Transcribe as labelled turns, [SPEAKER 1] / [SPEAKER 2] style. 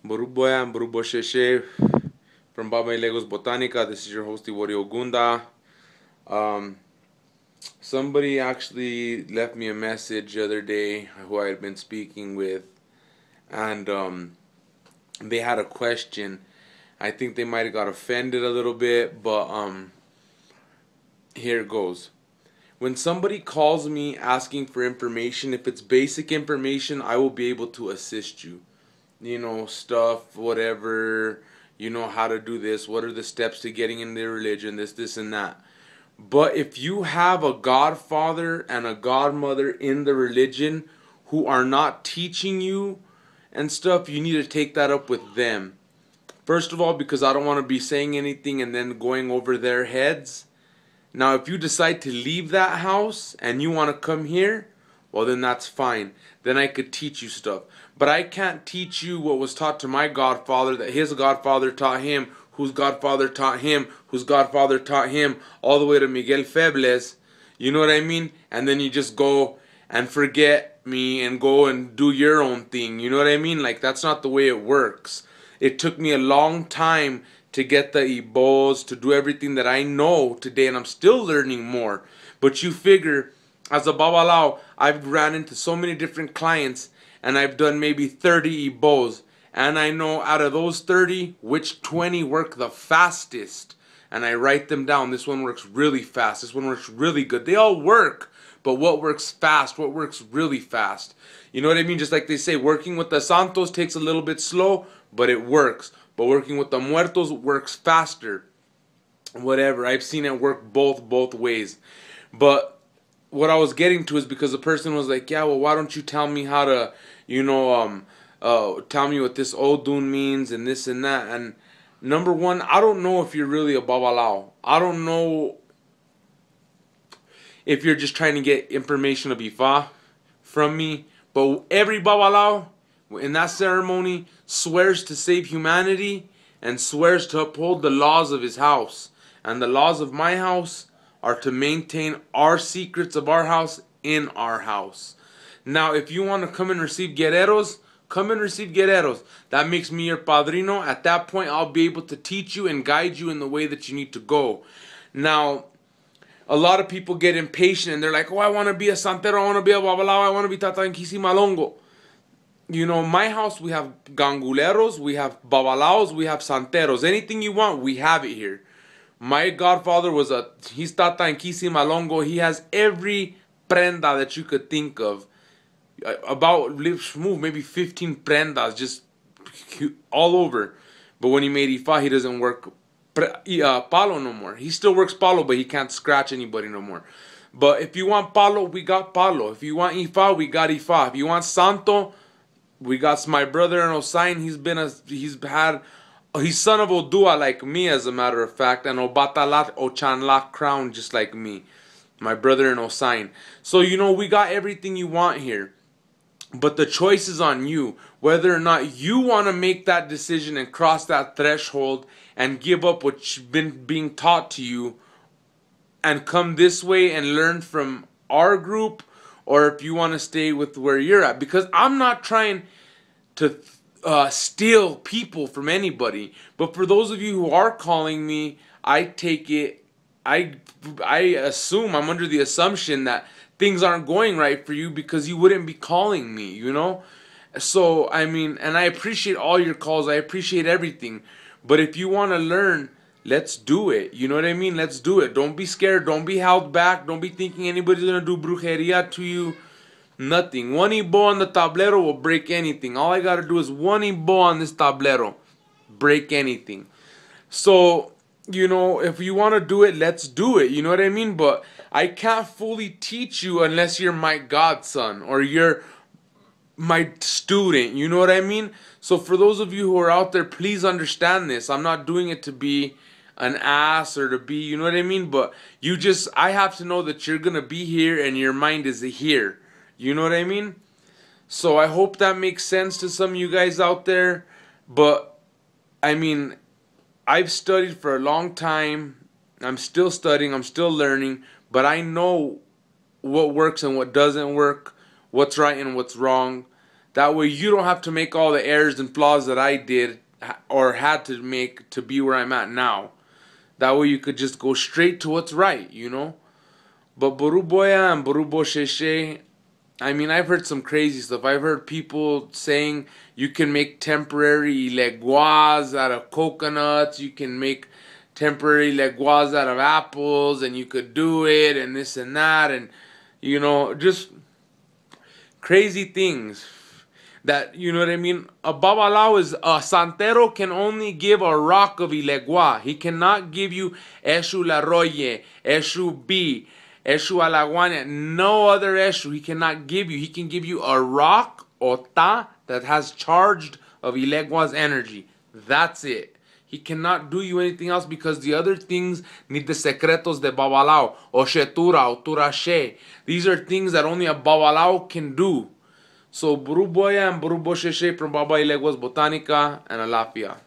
[SPEAKER 1] Baruboya and Barubo Sheshe from Baba Legos Botanica. This is your host, Iworio Gunda. Um, Somebody actually left me a message the other day who I had been speaking with, and they had a question. I think they might have got offended a little bit, but here it goes. When somebody calls me asking for information, if it's basic information, I will be able to assist you. You know, stuff, whatever, you know, how to do this, what are the steps to getting in their religion, this, and that. But if you have a godfather and a godmother in the religion who are not teaching you and stuff, you need to take that up with them. First of all, because I don't want to be saying anything and then going over their heads. Now, if you decide to leave that house and you want to come here, well, then that's fine. Then I could teach you stuff. But I can't teach you what was taught to my godfather, that his godfather taught him, whose godfather taught him, whose godfather taught him, all the way to Miguel Febles. You know what I mean? And then you just go and forget me and go and do your own thing. You know what I mean? Like, that's not the way it works. It took me a long time to get the Ibos, to do everything that I know today, and I'm still learning more. But you figure, as a Babalao, I've ran into so many different clients, and I've done maybe 30 Ibos. And I know out of those 30, which 20 work the fastest. And I write them down. This one works really fast. This one works really good. They all work. But what works fast? What works really fast? You know what I mean? Just like they say, working with the Santos takes a little bit slow, but it works. But working with the Muertos works faster. Whatever. I've seen it work both ways. But what I was getting to is because the person was like, yeah, well, why don't you tell me how to, tell me what this Odun means and this and that. And number one, I don't know if you're really a Babalao. I don't know if you're just trying to get information of Ifa from me. But every Babalao in that ceremony swears to save humanity and swears to uphold the laws of his house. And the laws of my house are to maintain our secrets of our house in our house. Now, if you want to come and receive guerreros, come and receive guerreros. That makes me your padrino. At that point, I'll be able to teach you and guide you in the way that you need to go. Now, a lot of people get impatient and they're like, oh, I want to be a santero, I want to be a babalao, I want to be tatanquisi malongo. You know, my house, we have ganguleros, we have babalaos, we have santeros. Anything you want, we have it here. My godfather he's Tata and Kisi Malongo. He has every prenda that you could think of. Maybe 15 prendas, just all over. But when he made Ifa, he doesn't work palo no more. He still works palo, but he can't scratch anybody no more. But if you want palo, we got palo. If you want Ifa, we got Ifa. If you want Santo, we got my brother in Osain. He's son of Odua like me, as a matter of fact, and Obatalat Ochanlak crown just like me. My brother in Osain. So, we got everything you want here. But the choice is on you. Whether or not you want to make that decision and cross that threshold and give up what's been being taught to you and come this way and learn from our group, or if you want to stay with where you're at. Because I'm not trying to steal people from anybody. But for those of you who are calling me, I assume, I'm under the assumption that things aren't going right for you because you wouldn't be calling me, So, and I appreciate all your calls. I appreciate everything. But if you want to learn, let's do it. You know what I mean? Let's do it. Don't be scared. Don't be held back. Don't be thinking anybody's going to do brujeria to you. Nothing. One Ibo on the tablero will break anything. All I got to do is one Ibo on this tablero. Break anything. So, if you want to do it, let's do it. You know what I mean? But I can't fully teach you unless you're my godson or you're my student. You know what I mean? So for those of you who are out there, please understand this. I'm not doing it to be an ass or to be, you know what I mean? But I have to know that you're going to be here and your mind is here. You know what I mean? So I hope that makes sense to some of you guys out there. But, I've studied for a long time. I'm still studying. I'm still learning. But I know what works and what doesn't work. What's right and what's wrong. That way you don't have to make all the errors and flaws that I did or had to make to be where I'm at now. That way you could just go straight to what's right, you know? But Boruboya and Borubo Sheshe, I mean, I've heard some crazy stuff. I've heard people saying you can make temporary leguas out of coconuts, you can make temporary leguas out of apples, and you could do it, and this and that, and, you know, just crazy things. That, you know what I mean? A babalao is, a santero can only give a rock of ilegua. He cannot give you eshu la roye, eshu b, eshu alaguana, no other eshu he cannot give you. He can give you a rock, ota, that has charged of ilegua's energy. That's it. He cannot do you anything else because the other things need the secretos de babalao, o shetura, o turashe. These are things that only a babalao can do. So, Boruboya and Borubo Sheshe from Baba Ilegua's Botanica and Alafia.